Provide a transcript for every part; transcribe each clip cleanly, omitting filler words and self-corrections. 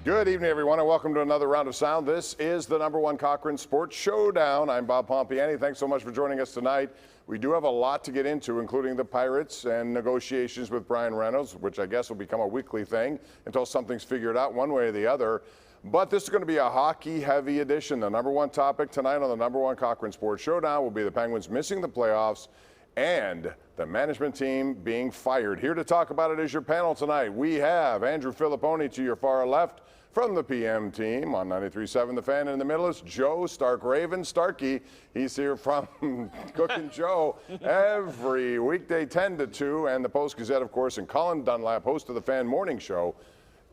Good evening, everyone, and welcome to another round of sound. This is the #1 Cochran Sports Showdown. I'm Bob Pompeani. Thanks so much for joining us tonight. We do have a lot to get into, including the Pirates and negotiations with Brian Reynolds, which I guess will become a weekly thing until something's figured out one way or the other. But this is going to be a hockey-heavy edition. The #1 topic tonight on the #1 Cochran Sports Showdown will be the Penguins missing the playoffs and the management team being fired. Here to talk about it is your panel tonight. We have Andrew Fillipponi to your far left from the PM team on 93.7 The Fan. In the middle is Joe Raven Starkey. He's here from Cooking Joe every weekday 10 to 2, and the Post-Gazette, of course, and Colin Dunlap, host of the Fan Morning Show,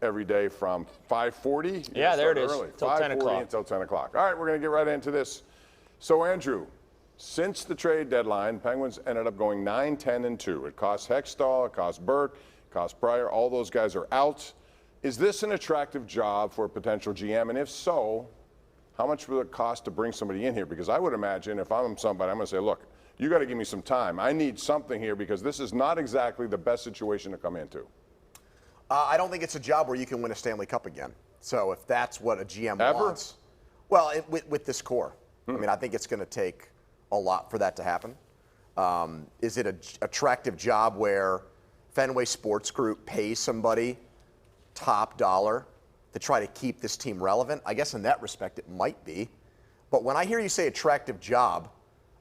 every day from 5:40. Yeah, there it is. Until 10 o'clock. Until 10 o'clock. All right, we're going to get right into this. So, Andrew, since the trade deadline, Penguins ended up going 9-10-2. It cost Hextall, it cost Burke, it cost Pryor. All those guys are out. Is this an attractive job for a potential GM? And if so, how much will it cost to bring somebody in here? Because I would imagine if I'm somebody, I'm going to say, look, you got to give me some time. I need something here because this is not exactly the best situation to come into. I don't think it's a job where you can win a Stanley Cup again. So if that's what a GM Ever? wants. Well, with this core. I mean, I think it's going to take a lot for that to happen. Is it an attractive job where Fenway Sports Group pays somebody top dollar to try to keep this team relevant? I guess in that respect it might be. But when I hear you say attractive job,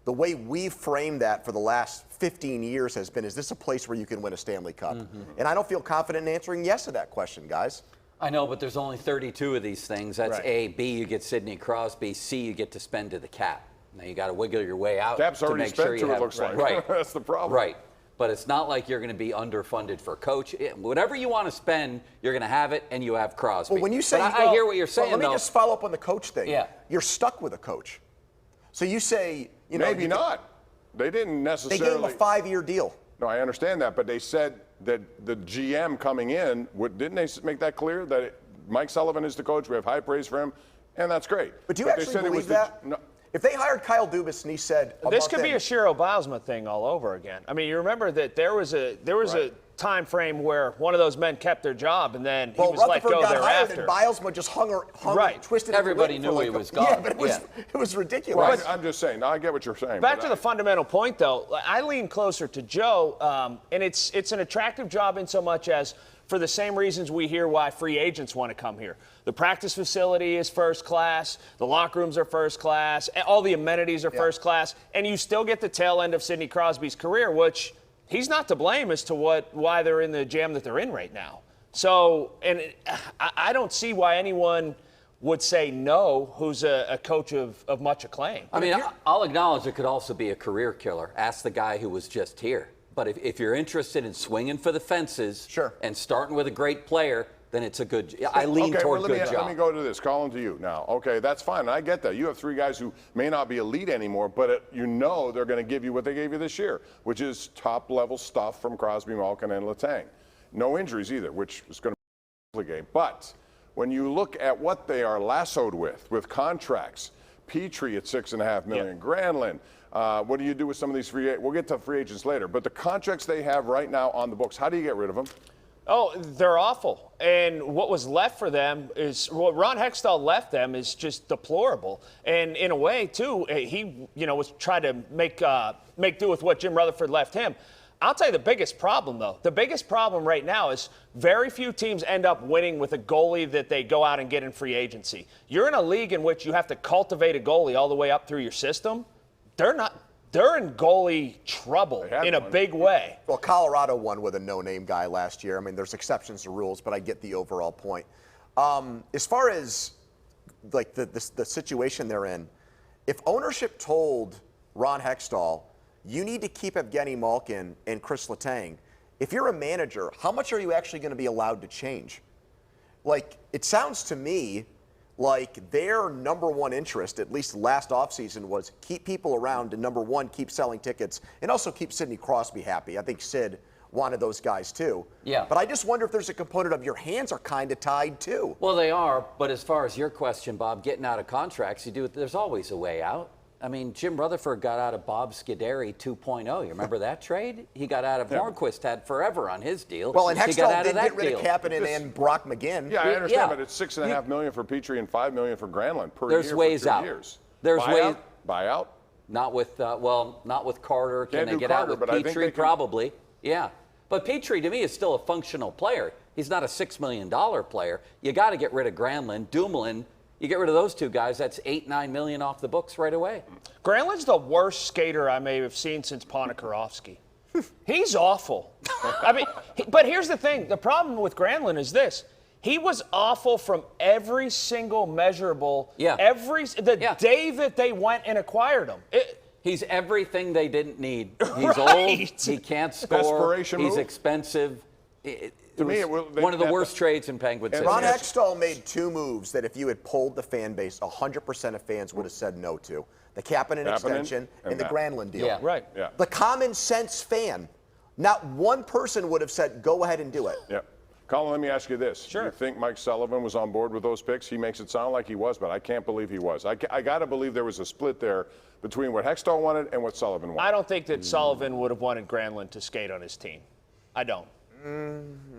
the way we've framed that for the last 15 years has been, is this a place where you can win a Stanley Cup? And I don't feel confident in answering yes to that question, guys. I know, but there's only 32 of these things. That's Right. A. B, you get Sidney Crosby. C, you get to spend to the cap. Now you got to wiggle your way out Cap's to already make spent sure you to, have, it looks like. Right. That's the problem. Right. But it's not like you're going to be underfunded for coach. Whatever you want to spend, you're going to have it, and you have Crosby. Well, when you say, but I hear what you're saying, let me though. just follow up on the coach thing. Yeah. You're stuck with a coach. So you say, you know. Maybe not. They didn't They necessarily. gave him a 5-year deal. No, I understand that, but they said that the GM coming in, didn't they make that clear that Mike Sullivan is the coach? We have high praise for him, and that's great. But do you they actually said it was believe that? No, If they hired Kyle Dubas and he said This could be a month in- Shiro Bylsma thing all over again. I mean, you remember that there was a Right. time frame where one of those men kept their job and then he Well, was let Rutherford go got hired thereafter. and Bylsma just hung Right. twisted. Everybody his knew wig he for was Yeah, gone. but it was ridiculous. well, I'm just saying. I get what you're saying. Back but to the fundamental point, though, I lean closer to Joe, and it's an attractive job in so much as for the same reasons we hear why free agents want to come here. The practice facility is first class, the locker rooms are first class, and all the amenities are first class, and you still get the tail end of Sidney Crosby's career, which he's not to blame as to why they're in the jam that they're in right now. So, and I don't see why anyone would say no who's a coach of much acclaim. I mean, I'll acknowledge it could also be a career killer. Ask the guy who was just here. But if you're interested in swinging for the fences and starting with a great player, then it's a good. I lean toward good job. Let me go to this. Colin, to you now. Okay, that's fine. I get that. You have 3 guys who may not be elite anymore, but you know they're going to give you what they gave you this year, which is top-level stuff from Crosby, Malkin, and Letang. No injuries either, which is going to be a game. But when you look at what they are lassoed with contracts, Petrie at $6.5 million, Granlund. What do you do with some of these free agents? We'll get to free agents later. But the contracts they have right now on the books, how do you get rid of them? Oh, they're awful. And what was left for them is what Ron Hextall left them is just deplorable. And in a way, too, he was trying to make do with what Jim Rutherford left him. I'll tell you the biggest problem, though. The biggest problem right now is very few teams end up winning with a goalie that they go out and get in free agency. You're in a league in which you have to cultivate a goalie all the way up through your system. They're in goalie trouble in a big way. Well, Colorado won with a no-name guy last year. I mean, there's exceptions to rules, but I get the overall point. As far as like the situation they're in, if ownership told Ron Hextall, you need to keep Evgeny Malkin and Chris Letang, if you're a manager, how much are you actually going to be allowed to change? Like, it sounds to me like their #1 interest, at least last offseason, was keep people around and #1, keep selling tickets and also keep Sidney Crosby happy. I think Sid wanted those guys too. Yeah. But I just wonder if there's a component of your hands are kind of tied too. Well, they are. But as far as your question, Bob, getting out of contracts, there's always a way out. I mean, Jim Rutherford got out of Bob Scuderi 2.0. You remember that trade? He got out of Hornquist, had forever on his deal. Well, and he got out Hextall of did that get rid of Kapanen and Brock McGinn. Yeah, I understand, Yeah. but it's $6.5 million for Petrie and $5 million for Granlund per There's year ways for 2 out. years. There's ways. Buyout? Not with, not with Carter. Can Can't they do get Carter, out but with I think Petrie? they can- Probably. Yeah. But Petrie, to me, is still a functional player. He's not a $6 million player. You got to get rid of Granlund. Dumoulin, you get rid of those two guys, that's $8-9 million off the books right away. Granlund's the worst skater I may have seen since Ponikarovsky. He's awful. I mean, but here's the thing. The problem with Granlund is this. He was awful from every single measurable. Yeah. Day that they went and acquired him. He's everything they didn't need. He's Right. old. He can't score. Desperation He's move? expensive. To me, One of the worst trades in Penguins history. Ron Hextall made 2 moves that if you had polled the fan base, 100% of fans would have said no to. The Kapanen extension and the that. Granlund deal. Yeah. Right. Yeah. The common sense fan, not one person would have said, go ahead and do it. Yeah. Colin, let me ask you this. Sure. Do you think Mike Sullivan was on board with those picks? He makes it sound like he was, but I can't believe he was. I got to believe there was a split there between what Hextall wanted and what Sullivan wanted. I don't think that Sullivan would have wanted Granlund to skate on his team. I don't.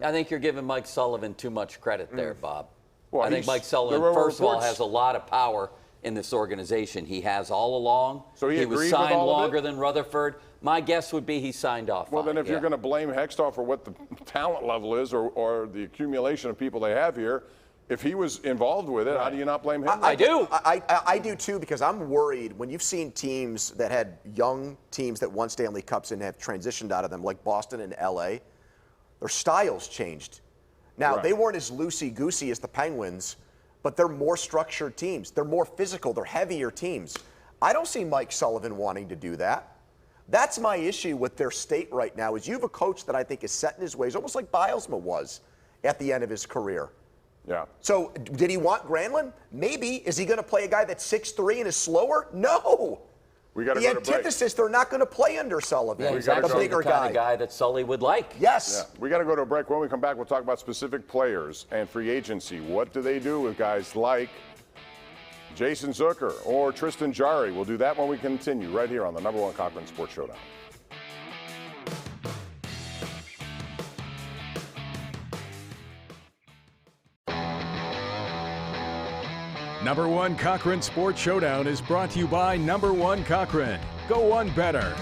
I think you're giving Mike Sullivan too much credit there, Bob. Well, I think Mike Sullivan, there were first of all, reports- has a lot of power in this organization. He has all along. So he agreed was with signed all of it? longer than Rutherford. My guess would be he signed off Well, on then it, if you're going to blame Hextall for what the talent level is or the accumulation of people they have here, if he was involved with it, how do you not blame him? I do. I do too, because I'm worried when you've seen teams that had young teams that won Stanley Cups and have transitioned out of them, like Boston and LA, their styles changed. Now, Right. they weren't as loosey-goosey as the Penguins, but they're more structured teams. They're more physical. They're heavier teams. I don't see Mike Sullivan wanting to do that. That's my issue with their state right now, is you have a coach that I think is set in his ways, almost like Bilesma was at the end of his career. Yeah. So did he want Granlund? Maybe. Is he going to play a guy that's 6'3" and is slower? No. We got to The go to break. antithesis, they're not going to play under Sullivan. Yeah, he's gotta the go. actually bigger the kind guy. of guy that Sully would like. Yes. Yeah. We got to go to a break. When we come back, we'll talk about specific players and free agency. What do they do with guys like Jason Zucker or Tristan Jarry? We'll do that when we continue right here on the #1 Cochran Sports Showdown. #1 Cochran Sports Showdown is brought to you by #1 Cochran. Go one better.